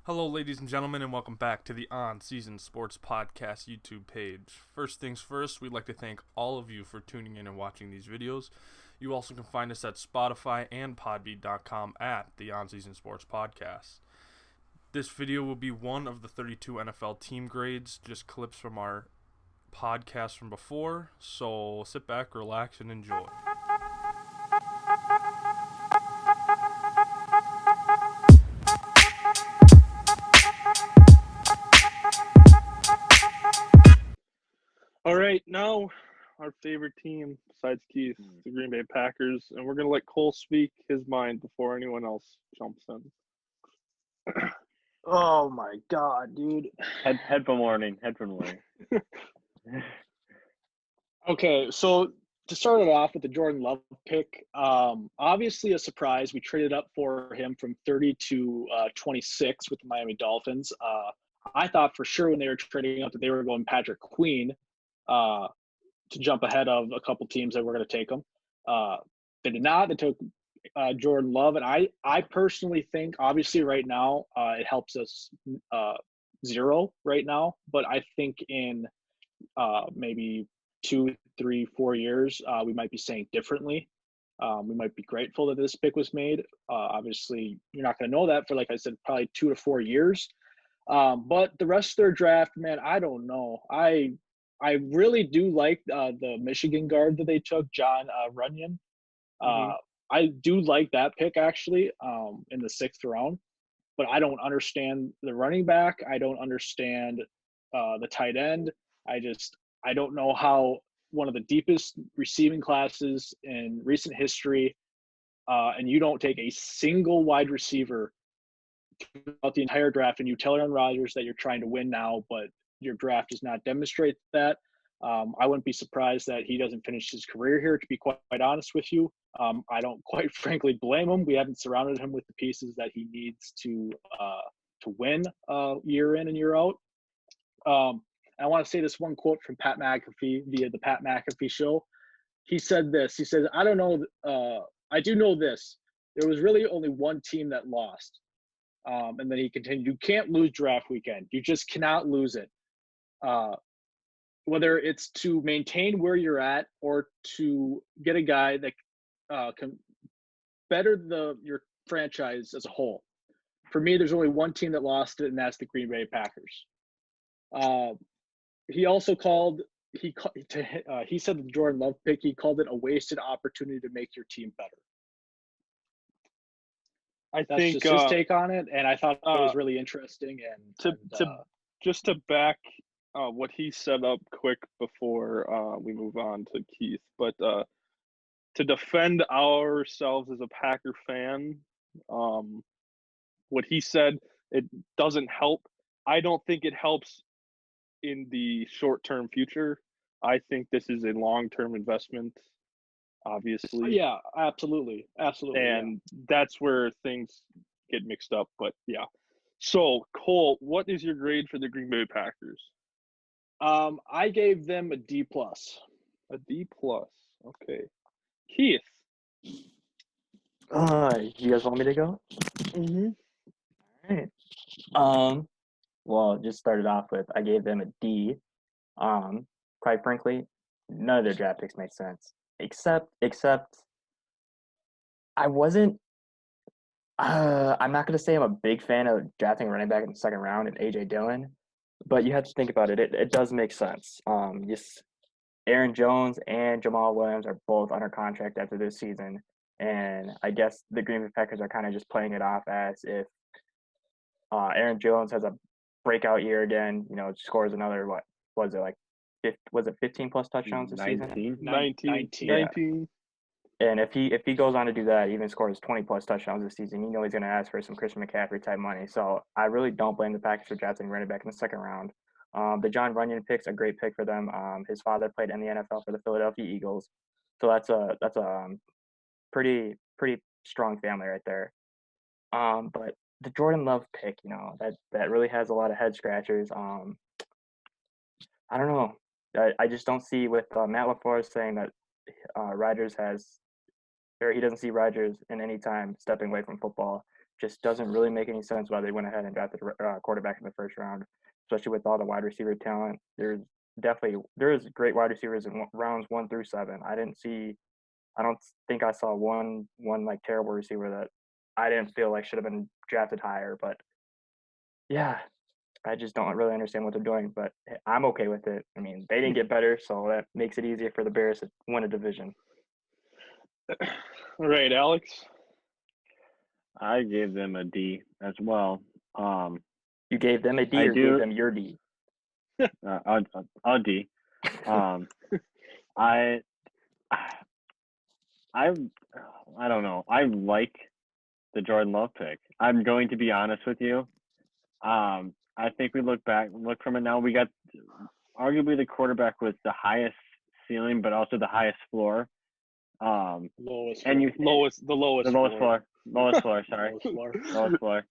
Hello, ladies and gentlemen, and welcome back to the On Season Sports Podcast YouTube page. First things first, we'd like to thank all of you for tuning in and watching these videos. You also can find us at Spotify and Podbean.com at the On Season Sports Podcast. This video will be one of the 32 NFL team grades, just clips from our podcast from before. So sit back, relax, and enjoy. All right, now our favorite team besides Keith, the Green Bay Packers, and we're gonna let Cole speak his mind before anyone else jumps in. Oh my god, dude. Headphone warning. Okay, so to start it off with the Jordan Love pick, obviously a surprise. We traded up for him from 30 to 26 with the Miami Dolphins. I thought for sure when they were trading up that they were going Patrick Queen to jump ahead of a couple teams that were going to take him. They did not. They took Jordan Love, and I personally think, obviously, right now it helps us zero right now, but I think in maybe 2, 3, 4 years, we might be saying differently. We might be grateful that this pick was made. Obviously, you're not going to know that for, like I said, probably 2 to 4 years. But the rest of their draft, man, I don't know. I really do like the Michigan guard that they took, John Runyon. I do like that pick actually in the 6th round, but I don't understand the running back. I don't understand the tight end. I don't know how one of the deepest receiving classes in recent history, and you don't take a single wide receiver throughout the entire draft, and you tell Aaron Rodgers that you're trying to win now, but your draft does not demonstrate that. I wouldn't be surprised that he doesn't finish his career here, to be quite honest with you. I don't quite frankly blame him. We haven't surrounded him with the pieces that he needs to win year in and year out. I want to say this one quote from Pat McAfee via the Pat McAfee show. He said this. He said, I don't know. I do know this. There was really only one team that lost. And then he continued, you can't lose draft weekend. You just cannot lose it. Whether it's to maintain where you're at or to get a guy that can better your franchise as a whole. For me, there's only one team that lost it, and that's the Green Bay Packers. He also he said the Jordan Love pick, he called it a wasted opportunity to make your team better. That's just his take on it, and I thought it was really interesting. And just to back what he set up quick before we move on to Keith, but to defend ourselves as a Packer fan, what he said, it doesn't help. I don't think it helps in the short-term future. I think this is a long-term investment, obviously. Yeah, absolutely. And that's where things get mixed up, but yeah. So, Cole, what is your grade for the Green Bay Packers? I gave them a D+. A D+. Okay. Keith. You guys want me to go? Mm-hmm. All right. Well, just started off with I gave them a D. Quite frankly, none of their draft picks make sense. Except I wasn't. I'm not gonna say I'm a big fan of drafting a running back in the 2nd round and AJ Dillon, but you have to think about it. It does make sense. Just Aaron Jones and Jamal Williams are both under contract after this season, and I guess the Green Bay Packers are kind of just playing it off as if Aaron Jones has a breakout year again. Scores another what was it like? Was it 15 plus touchdowns this season? 19. Yeah. And if he goes on to do that, even scores 20 plus touchdowns this season, he's going to ask for some Christian McCaffrey type money. So I really don't blame the Packers for drafting running back in the 2nd round. The John Runyon pick's a great pick for them. His father played in the NFL for the Philadelphia Eagles, so that's a pretty strong family right there. But the Jordan Love pick, that really has a lot of head scratchers. I don't know. I just don't see with Matt LaFleur saying that Rodgers he doesn't see Rodgers in any time stepping away from football. just doesn't really make any sense why they went ahead and drafted a quarterback in the first round, especially with all the wide receiver talent. There's great wide receivers in rounds 1 through 7. I don't think I saw one like terrible receiver that I didn't feel like should have been drafted higher. But yeah, I just don't really understand what they're doing. But I'm okay with it. I mean, they didn't get better, so that makes it easier for the Bears to win a division. All right, Alex. I gave them a D as well. You gave them a D or gave them your D? A D. I don't know. I like the Jordan Love pick. I'm going to be honest with you. I think we look from it now. We got arguably the quarterback with the highest ceiling, but also the highest floor. Lowest floor. Sorry, lowest floor.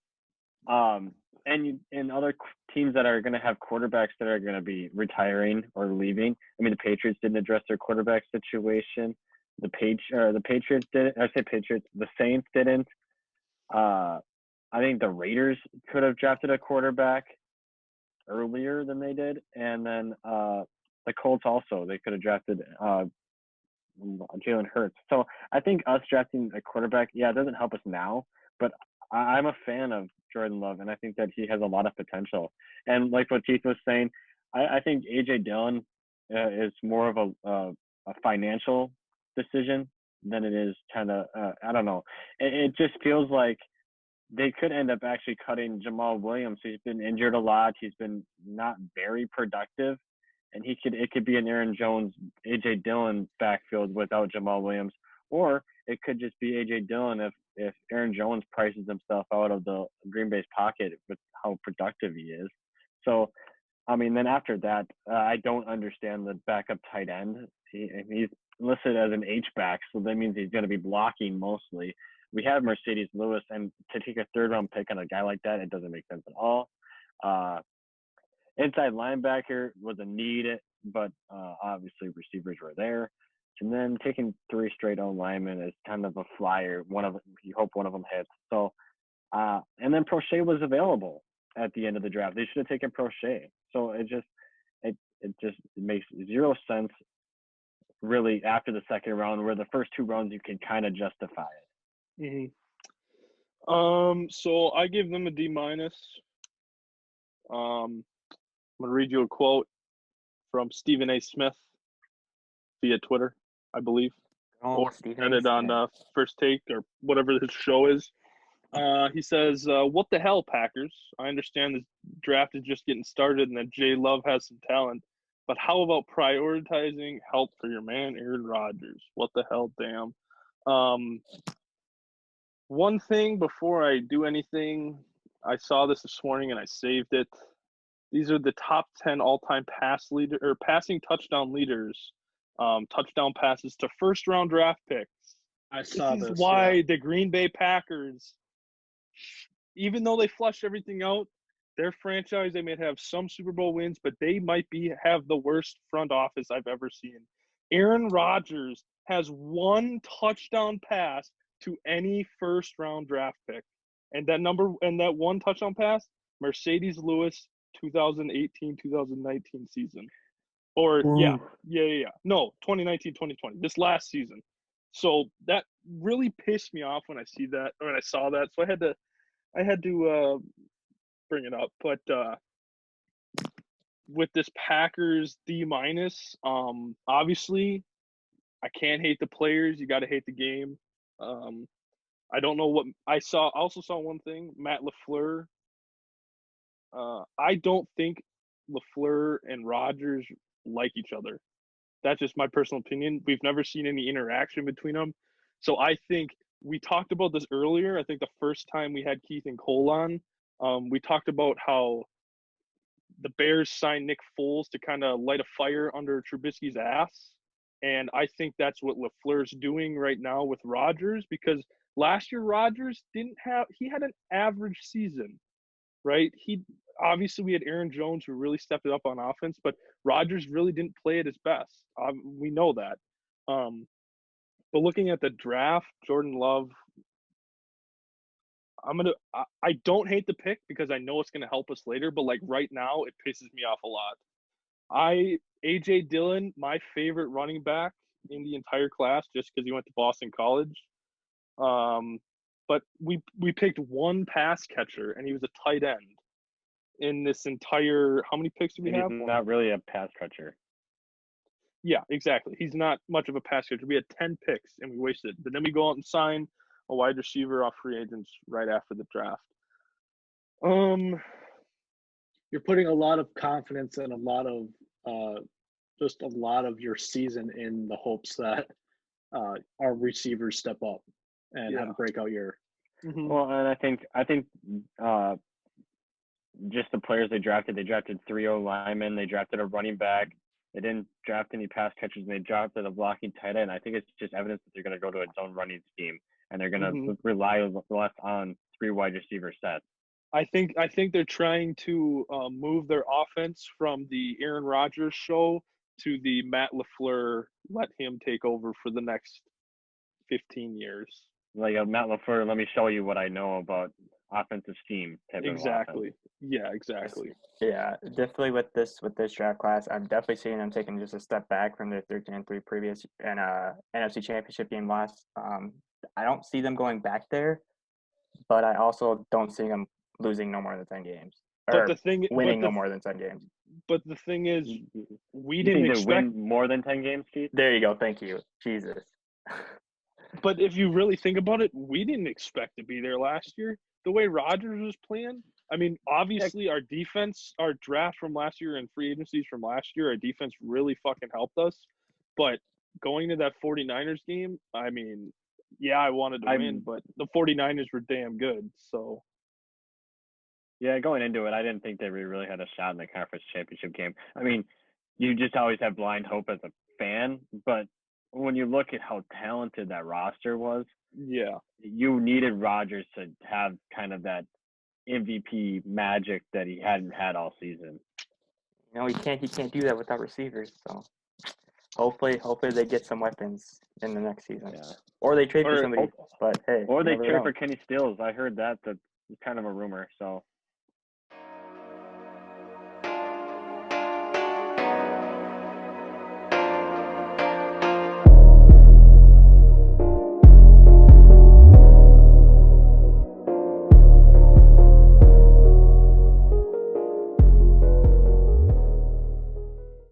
And other teams that are going to have quarterbacks that are going to be retiring or leaving. I mean, the Patriots didn't address their quarterback situation. The Patriots didn't. I say Patriots. The Saints didn't. I think the Raiders could have drafted a quarterback earlier than they did, and then the Colts also, they could have drafted Jalen Hurts. So I think us drafting a quarterback, it doesn't help us now, but I'm a fan of Jordan Love, and I think that he has a lot of potential. And like what Keith was saying, I think A.J. Dillon is more of a financial decision than it is kind of, I don't know. It just feels like they could end up actually cutting Jamal Williams. He's been injured a lot. He's been not very productive. And it could be an Aaron Jones, A.J. Dillon backfield without Jamal Williams. Or it could just be A.J. Dillon if Aaron Jones prices himself out of the Green Bay's pocket with how productive he is. So, I mean, then after that, I don't understand the backup tight end. He's listed as an H-back, so that means he's going to be blocking mostly. We have Mercedes Lewis, and to take a third-round pick on a guy like that, it doesn't make sense at all. Inside linebacker was a need, but obviously receivers were there. And then taking 3 straight O linemen is kind of a flyer. You hope one of them hits. So, and then Prochet was available at the end of the draft. They should have taken Prochet. So it just makes zero sense, really, after the second round, where the first 2 rounds you can kind of justify it. Mm-hmm. So I give them a D minus. I'm gonna read you a quote from Stephen A. Smith via Twitter, I believe, or edited on First Take or whatever his show is. He says, "What the hell, Packers? I understand this draft is just getting started and that Jay Love has some talent, but how about prioritizing help for your man Aaron Rodgers? What the hell, damn." One thing before I do anything, I saw this morning and I saved it. These are the top 10 all-time passing touchdown leaders, touchdown passes to first-round draft picks. I saw this. This is why the Green Bay Packers, even though they flushed everything out, their franchise, they may have some Super Bowl wins, but they might have the worst front office I've ever seen. Aaron Rodgers has 1 touchdown pass to any first-round draft pick. And that 1 touchdown pass, Mercedes Lewis, 2018-2019 season. Or, yeah. No, 2019-2020, this last season. So that really pissed me off when I saw that. So I had to bring it up. But with this Packers D minus, obviously I can't hate the players. You got to hate the game. I don't know what I saw. I also saw one thing, Matt LaFleur. I don't think LaFleur and Rodgers like each other. That's just my personal opinion. We've never seen any interaction between them. So I think we talked about this earlier. I think the first time we had Keith and Cole on, we talked about how the Bears signed Nick Foles to kind of light a fire under Trubisky's ass. And I think that's what LaFleur's doing right now with Rodgers, because last year Rodgers he had an average season, right? Obviously we had Aaron Jones who really stepped it up on offense, but Rodgers really didn't play at his best. We know that. But looking at the draft, Jordan Love, I don't hate the pick because I know it's gonna help us later, but like right now it pisses me off a lot. AJ Dillon, my favorite running back in the entire class, just because he went to Boston College. But we picked one pass catcher, and he was a tight end in this entire. How many picks do we And have? he's not really a pass catcher. Yeah, exactly. He's not much of a pass catcher. We had 10 picks, and we wasted it. But then we go out and sign a wide receiver off free agents right after the draft. You're putting a lot of confidence and a lot of just a lot of your season in the hopes that our receivers step up and have Yeah. a breakout year. Mhm. Well, and I think just the players they drafted 3 linemen, they drafted a running back, they didn't draft any pass catchers, and they drafted a blocking tight end. I think it's just evidence that they're going to go to a zone running scheme, and they're going to Mhm. rely less on 3 wide receiver sets. I think they're trying to move their offense from the Aaron Rodgers show to the Matt LaFleur, let him take over for the next 15 years. Like Matt LaFleur, let me show you what I know about offensive scheme type of Exactly. offense. Yeah, exactly. Yeah, definitely with this draft class, I'm definitely seeing them taking just a step back from their 13-3 previous and NFC Championship game last. I don't see them going back there, but I also don't see them losing no more than 10 games But or the thing, winning no more than 10 games. but the thing is, we You didn't think they expect. win more than 10 games, Keith? There you go. Thank you, Jesus. But if you really think about it, we didn't expect to be there last year. The way Rodgers was playing, I mean, obviously our defense, our draft from last year and free agencies from last year, our defense really fucking helped us. But going to that 49ers game, I mean, yeah, I wanted to win, but the 49ers were damn good. So Yeah, going into it, I didn't think they really had a shot in the conference championship game. I mean, you just always have blind hope as a fan, but when you look at how talented that roster was, yeah, you needed Rodgers to have kind of that MVP magic that he hadn't had all season. No, he can't do that without receivers. So hopefully they get some weapons in the next season, Yeah. or they trade for Or- somebody. But hey, Or they you never trade know. for Kenny Stills. I heard that's kind of a rumor. So